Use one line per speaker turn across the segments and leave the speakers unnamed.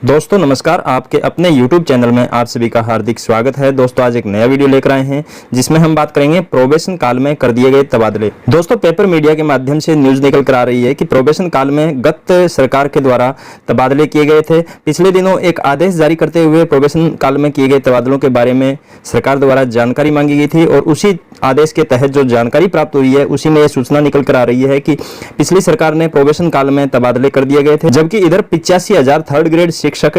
दोस्तों नमस्कार, आपके अपने YouTube चैनल में आप सभी का हार्दिक स्वागत है। दोस्तों आज एक नया वीडियो लेकर आए हैं जिसमें हम बात करेंगे प्रोबेशन काल में कर दिए गए तबादले। दोस्तों पेपर मीडिया के माध्यम से न्यूज निकल कर आ रही है कि प्रोबेशन काल में गत सरकार के द्वारा तबादले किए गए थे। पिछले दिनों एक आदेश जारी करते हुए प्रोबेशन काल में किए गए तबादलों के बारे में सरकार द्वारा जानकारी मांगी गई थी और उसी आदेश के तहत जो जानकारी प्राप्त हुई है उसी में यह सूचना निकल कर आ रही है कि पिछली सरकार ने प्रोबेशन काल में तबादले कर दिए गए थे, जबकि इधर 85,000 थर्ड ग्रेड शिक्षक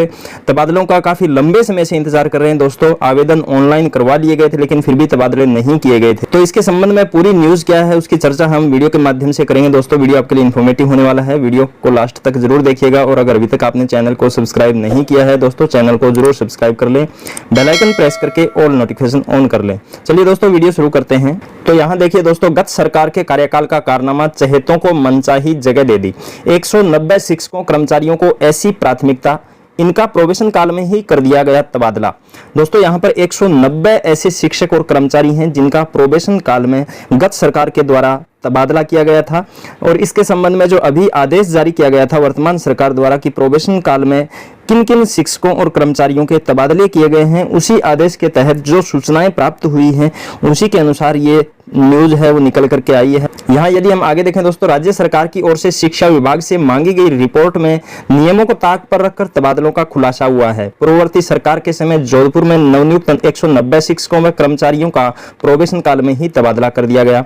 तबादलों का काफी लंबे समय से इंतजार कर रहे हैं। दोस्तों आवेदन ऑनलाइन करवा लिए गए थे लेकिन फिर भी तबादले नहीं किए गए थे। तो इसके संबंध में पूरी न्यूज क्या है उसकी चर्चा हम वीडियो के माध्यम से करेंगे। दोस्तों वीडियो आपके लिए इन्फॉर्मेटिव होने वाला है, वीडियो को लास्ट तक जरूर देखिएगा और अगर अभी तक आपने चैनल को सब्सक्राइब नहीं किया है दोस्तों चैनल को जरूर सब्सक्राइब कर लें, बेल आइकन प्रेस करके ऑल नोटिफिकेशन ऑन कर लें। चलिए दोस्तों वीडियो शुरू करते हैं। तो यहाँ देखिए दोस्तों, गत सरकार के कार्यकाल का कारनामा चहेतों को मनचाही जगह दे दी। 190 शिक्षकों कर्मचारियों को ऐसी प्राथमिकता, इनका प्रोबेशन काल में ही कर दिया गया तबादला। दोस्तों यहाँ पर 190 ऐसे शिक्षक और कर्मचारी हैं जिनका प्रोबेशन काल में गत सरकार के द्वारा तबादला किया गया था और इसके संबंध में जो अभी आदेश जारी किया गया था वर्तमान सरकार द्वारा कि प्रोबेशन काल में किन किन शिक्षकों और कर्मचारियों के तबादले किए गए हैं, उसी आदेश के तहत जो सूचनाएं प्राप्त हुई हैं उसी के अनुसार ये न्यूज है वो निकल करके आई है। यहाँ यदि हम आगे देखें दोस्तों, राज्य सरकार की ओर से शिक्षा विभाग से मांगी गई रिपोर्ट में नियमों को ताक पर रखकर तबादलों का खुलासा हुआ है। पूर्ववर्ती सरकार के समय जोधपुर में नवनियुक्त 190 शिक्षकों व कर्मचारियों का प्रोबेशन काल में ही तबादला कर दिया गया।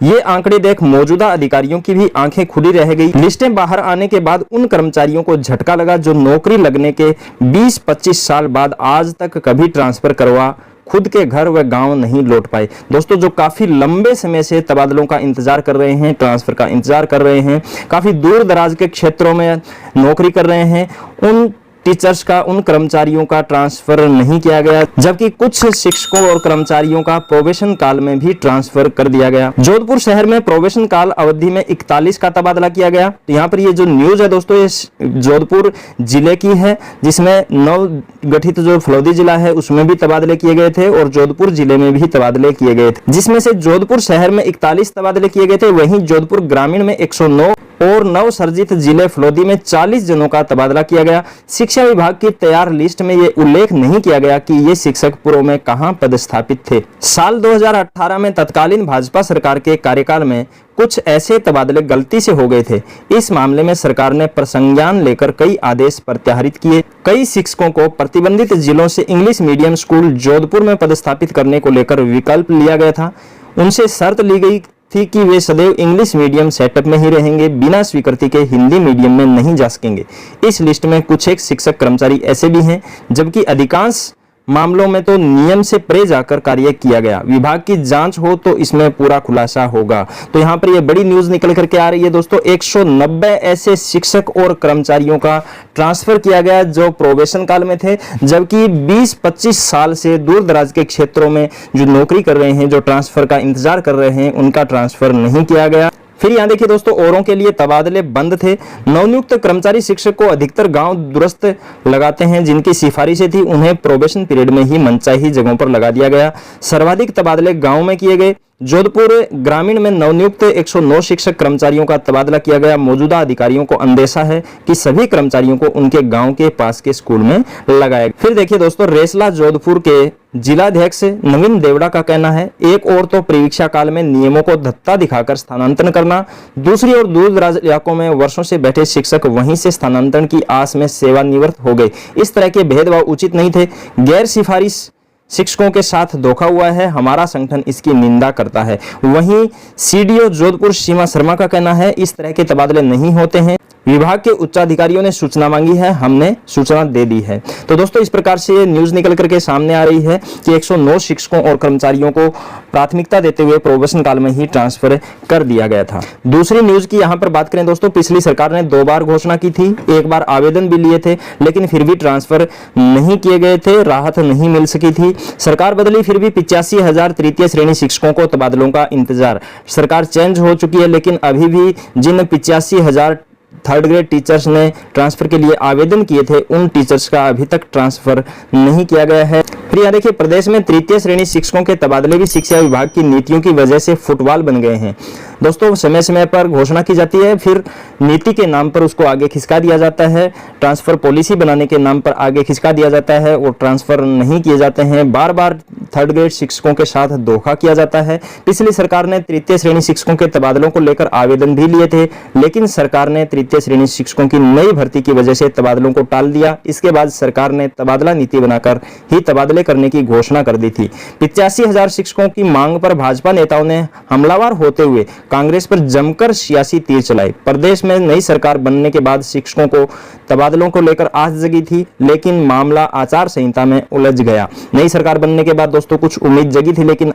ये आंकड़े देख मौजूदा अधिकारियों की भी आंखें खुली रह गई। लिस्टें बाहर आने के बाद उन कर्मचारियों को झटका लगा जो नौकरी लगने के 20-25 साल बाद आज तक कभी ट्रांसफर करवा खुद के घर व गांव नहीं लौट पाए। दोस्तों जो काफी लंबे समय से तबादलों का इंतजार कर रहे हैं, ट्रांसफर का इंतजार कर रहे हैं, काफी दूर दराज के क्षेत्रों में नौकरी कर रहे हैं, उन टीचर्स का, उन कर्मचारियों का ट्रांसफर नहीं किया गया, जबकि कुछ शिक्षकों और कर्मचारियों का प्रोबेशन काल में भी ट्रांसफर कर दिया गया। जोधपुर शहर में प्रोबेशन काल अवधि में 41 का तबादला किया गया। तो यहाँ पर ये जो न्यूज है दोस्तों ये जोधपुर जिले की है, जिसमें नव गठित जो फलौदी जिला है उसमें भी तबादले किए गए थे और जोधपुर जिले में भी तबादले किए गए थे, जिसमें से जोधपुर शहर में 41 तबादले किए गए थे, वहीं जोधपुर ग्रामीण में 109 और नव सर्जित जिले फलौदी में 40 जनों का तबादला किया गया। शिक्षा विभाग की तैयार लिस्ट में यह उल्लेख नहीं किया गया कि ये शिक्षक पूर्व में कहां पदस्थापित थे। साल 2018 में तत्कालीन भाजपा सरकार के कार्यकाल में कुछ ऐसे तबादले गलती से हो गए थे। इस मामले में सरकार ने प्रसंज्ञान लेकर कई आदेश प्रत्याहरित किए। कई शिक्षकों को प्रतिबंधित जिलों से इंग्लिश मीडियम स्कूल जोधपुर में पदस्थापित करने को लेकर विकल्प लिया गया था। उनसे शर्त ली गई थी कि वे सदैव इंग्लिश मीडियम सेटअप में ही रहेंगे, बिना स्वीकृति के हिंदी मीडियम में नहीं जा सकेंगे। इस लिस्ट में कुछ एक शिक्षक कर्मचारी ऐसे भी हैं, जबकि अधिकांश मामलों में तो नियम से परे जाकर कार्य किया गया। विभाग की जांच हो तो इसमें पूरा खुलासा होगा। तो यहाँ पर ये बड़ी न्यूज निकल करके आ रही है दोस्तों, 190 ऐसे शिक्षक और कर्मचारियों का ट्रांसफर किया गया जो प्रोबेशन काल में थे, जबकि 20-25 साल से दूर दराज के क्षेत्रों में जो नौकरी कर रहे हैं, जो ट्रांसफर का इंतजार कर रहे हैं, उनका ट्रांसफर नहीं किया गया। फिर यहाँ देखिए दोस्तों, औरों के लिए तबादले बंद थे। नवनियुक्त कर्मचारी शिक्षक को अधिकतर गांव दूरस्थ लगाते हैं, जिनकी सिफारिशें थी उन्हें प्रोबेशन पीरियड में ही मनचाही जगहों पर लगा दिया गया। सर्वाधिक तबादले गांव में किए गए। जोधपुर ग्रामीण में नवनियुक्त 109 शिक्षक कर्मचारियों का तबादला किया गया। मौजूदा अधिकारियों को अंदेशा है कि सभी कर्मचारियों को उनके गांव के पास के स्कूल में लगाया। फिर देखिए दोस्तों, रेसला जोधपुर के जिलाध्यक्ष नवीन देवड़ा का कहना है, एक और तो परीक्षा काल में नियमों को धत्ता दिखाकर स्थानांतरण करना, दूसरी ओर दूर दराज इलाकों में वर्षों से बैठे शिक्षक वहीं से स्थानांतरण की आस में सेवानिवृत्त हो गए। इस तरह के भेदभाव उचित नहीं थे। गैर सिफारिश शिक्षकों के साथ धोखा हुआ है, हमारा संगठन इसकी निंदा करता है। वहीं सीडीओ जोधपुर सीमा शर्मा का कहना है, इस तरह के तबादले नहीं होते हैं। विभाग के उच्चाधिकारियों ने सूचना मांगी है, हमने सूचना दे दी है। तो दोस्तों इस प्रकार से ये न्यूज निकल करके सामने आ रही है कि 109 शिक्षकों और कर्मचारियों को प्राथमिकता देते हुए प्रोबेशन काल में ही ट्रांसफर कर दिया गया था। दूसरी न्यूज की यहाँ पर बात करें दोस्तों, पिछली सरकार ने 2 बार घोषणा की थी, एक बार आवेदन भी लिए थे लेकिन फिर भी ट्रांसफर नहीं किए गए थे, राहत नहीं मिल सकी थी। सरकार बदली फिर भी 85,000 तृतीय श्रेणी शिक्षकों को तबादलों का इंतजार। सरकार चेंज हो चुकी है लेकिन अभी भी जिन 85,000 थर्ड ग्रेड टीचर्स ने ट्रांसफर के लिए आवेदन किए थे उन टीचर्स का अभी तक ट्रांसफर नहीं किया गया है। फिर यहाँ देखिए, प्रदेश में तृतीय श्रेणी शिक्षकों के तबादले भी शिक्षा विभाग की नीतियों की वजह से फुटबॉल बन गए हैं। दोस्तों, समय समय पर घोषणा की जाती है, फिर नीति के नाम पर उसको आगे खिसका दिया जाता है, ट्रांसफर पॉलिसी बनाने के नाम पर आगे खिसका दिया जाता है और ट्रांसफर नहीं किए जाते हैं। बार बार थर्ड ग्रेड शिक्षकों के साथ धोखा किया जाता है। पिछली सरकार ने तृतीय श्रेणी शिक्षकों के तबादलों को लेकर आवेदन भी लिए थे, लेकिन सरकार ने तृतीय श्रेणी शिक्षकों की नई भर्ती की वजह से तबादलों को टाल दिया। इसके बाद सरकार ने तबादला नीति बनाकर ही तबादले करने की घोषणा कर दी थी। 85,000 शिक्षकों की मांग पर भाजपा नेताओं ने हमलावर होते हुए कांग्रेस पर जमकर सियासी तीर चलाए। प्रदेश में नई सरकार बनने के बाद शिक्षकों को तबादलों को लेकर आस जगी थी, लेकिन मामला आचार संहिता में उलझ गया। नई सरकार बनने के बाद दोस्तों कुछ उम्मीद जगी थी, लेकिन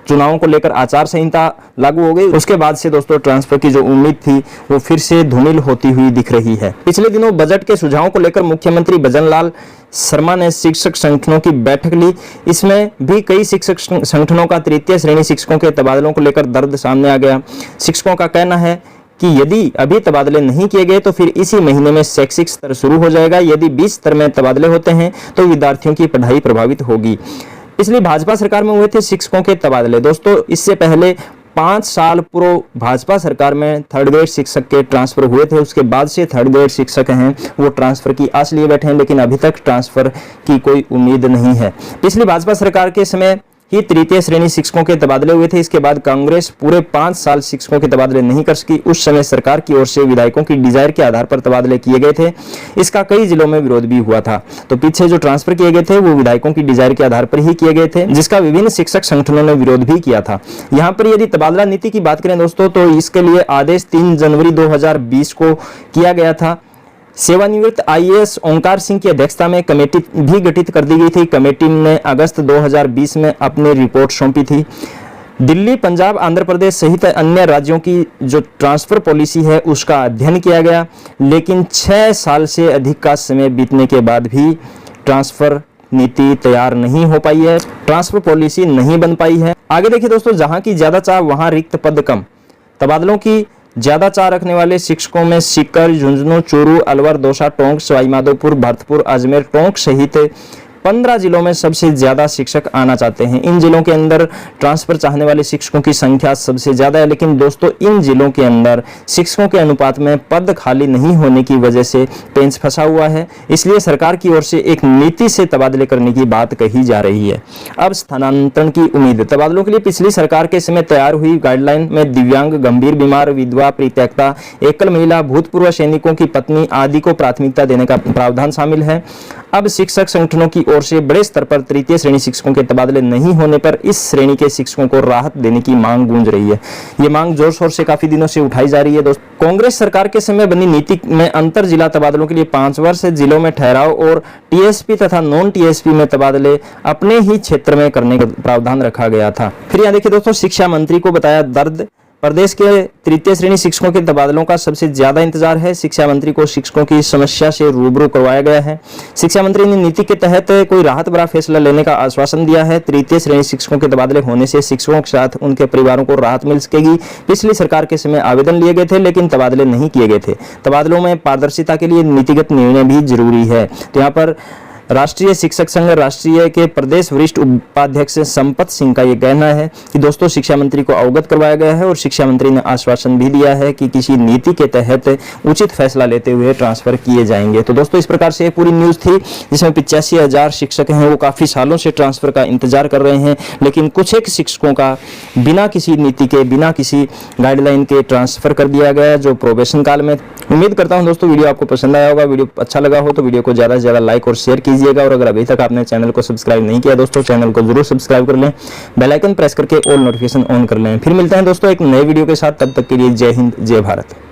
चुनावों को लेकर आचार संहिता लागू हो गई। उसके बाद से दोस्तों ट्रांसफर की जो उम्मीद थी वो फिर से धूमिल होती हुई दिख रही है। पिछले दिनों बजट के सुझावों को लेकर मुख्यमंत्री भजनलाल शर्मा ने शिक्षक संगठनों की बैठक ली। इसमें भी कई शिक्षक संगठनों का तृतीय श्रेणी शिक्षकों के तबादलों को लेकर दर्द सामने आ गया। शिक्षकों का कहना है कि यदि अभी तबादले नहीं किए गए तो फिर इसी महीने में शैक्षिक स्तर शुरू हो जाएगा। यदि 20 स्तर में तबादले होते हैं तो विद्यार्थियों की पढ़ाई प्रभावित होगी। पिछली भाजपा सरकार में हुए थे शिक्षकों के तबादले। दोस्तों, इससे पहले 5 साल पूर्व भाजपा सरकार में थर्ड ग्रेड शिक्षक के ट्रांसफर हुए थे। उसके बाद से थर्ड ग्रेड शिक्षक हैं वो ट्रांसफर की आस लिए बैठे हैं, लेकिन अभी तक ट्रांसफर की कोई उम्मीद नहीं है। पिछली भाजपा सरकार के समय ही तृतीय श्रेणी शिक्षकों के तबादले हुए थे। इसके बाद कांग्रेस पूरे 5 साल शिक्षकों के तबादले नहीं कर सकी। उस समय सरकार की ओर से विधायकों की डिजायर के आधार पर तबादले किए गए थे। इसका कई जिलों में विरोध भी हुआ था। तो पीछे जो ट्रांसफर किए गए थे वो विधायकों की डिजायर के आधार पर ही किए गए थे, जिसका विभिन्न शिक्षक संगठनों ने विरोध भी किया था। यहाँ पर यदि तबादला नीति की बात करें दोस्तों, तो इसके लिए आदेश 3 जनवरी 2020 को किया गया था। सेवानिवृत्त आईएएस ओंकार सिंह की अध्यक्षता में कमेटी भी गठित कर दी गई थी। कमेटी ने अगस्त 2020 में अपनी रिपोर्ट सौंपी थी। दिल्ली, पंजाब, आंध्र प्रदेश सहित अन्य राज्यों की जो ट्रांसफर पॉलिसी है उसका अध्ययन किया गया, लेकिन 6 साल से अधिक का समय बीतने के बाद भी ट्रांसफर नीति तैयार नहीं हो पाई है, ट्रांसफर पॉलिसी नहीं बन पाई है। आगे देखिए दोस्तों, जहां की ज्यादा चाह वहां रिक्त पद कम। तबादलों की ज्यादा चाह रखने वाले शिक्षकों में सीकर, झुंझुनू, चूरू, अलवर, दौसा, टोंक, सवाईमाधोपुर, भरतपुर, अजमेर, टोंक सहित 15 जिलों में सबसे ज्यादा शिक्षक आना चाहते हैं। इन जिलों के अंदर ट्रांसफर चाहने वाले शिक्षकों की संख्या सबसे ज्यादा है, लेकिन दोस्तों इन जिलों के अंदर शिक्षकों के अनुपात में पद खाली नहीं होने की वजह से पेंच फंसा हुआ है। इसलिए सरकार की ओर से एक नीति से तबादले करने की बात कही जा रही है। अब स्थानांतरण की उम्मीद। तबादलों के लिए पिछली सरकार के समय तैयार हुई गाइडलाइन में दिव्यांग, गंभीर बीमार, विधवा, परित्यक्ता, एकल महिला, भूतपूर्व सैनिकों की पत्नी आदि को प्राथमिकता देने का प्रावधान शामिल है। अब शिक्षक संगठनों की ओर से बड़े स्तर पर तृतीय श्रेणी शिक्षकों के तबादले नहीं होने पर इस श्रेणी के शिक्षकों को राहत देने की मांग गूंज रही है। ये मांग जोर शोर से काफी दिनों से उठाई जा रही है दोस्तों। कांग्रेस सरकार के समय बनी नीति में अंतर जिला तबादलों के लिए 5 वर्ष जिलों में ठहराव और टीएसपी तथा नॉन टीएसपी में तबादले अपने ही क्षेत्र में करने का प्रावधान रखा गया था। फिर यहाँ देखिए दोस्तों, शिक्षा मंत्री को बताया दर्द। प्रदेश के तृतीय श्रेणी शिक्षकों के तबादलों का सबसे ज्यादा इंतजार है। शिक्षा मंत्री को शिक्षकों की समस्या से रूबरू करवाया गया है। शिक्षा मंत्री ने नीति के तहत कोई राहत भरा फैसला लेने का आश्वासन दिया है। तृतीय श्रेणी शिक्षकों के तबादले होने से शिक्षकों के साथ उनके परिवारों को राहत मिल सकेगी। पिछली सरकार के समय आवेदन लिए गए थे, लेकिन तबादले नहीं किए गए थे। तबादलों में पारदर्शिता के लिए नीतिगत निर्णय भी जरूरी है। तो यहाँ पर राष्ट्रीय शिक्षक संघ राष्ट्रीय के प्रदेश वरिष्ठ उपाध्यक्ष संपत सिंह का ये कहना है कि दोस्तों शिक्षा मंत्री को अवगत करवाया गया है और शिक्षा मंत्री ने आश्वासन भी दिया है कि किसी नीति के तहत उचित फैसला लेते हुए ट्रांसफर किए जाएंगे। तो दोस्तों इस प्रकार से पूरी न्यूज थी, जिसमें 85,000 शिक्षक हैं वो काफी सालों से ट्रांसफर का इंतजार कर रहे हैं, लेकिन कुछ एक शिक्षकों का बिना किसी नीति के, बिना किसी गाइडलाइन के ट्रांसफर कर दिया गया जो प्रोबेशन काल में। उम्मीद करता हूं दोस्तों वीडियो आपको पसंद आया होगा। वीडियो अच्छा लगा हो तो वीडियो को ज्यादा से ज्यादा लाइक और शेयर कीजिएगा, और अगर अभी तक आपने चैनल को सब्सक्राइब नहीं किया दोस्तों, चैनल को जरूर सब्सक्राइब कर लें, बेल आइकन प्रेस करके ऑल नोटिफिकेशन ऑन कर लें। फिर मिलते हैं दोस्तों एक नए वीडियो के साथ, तब तक के लिए जय हिंद, जय भारत।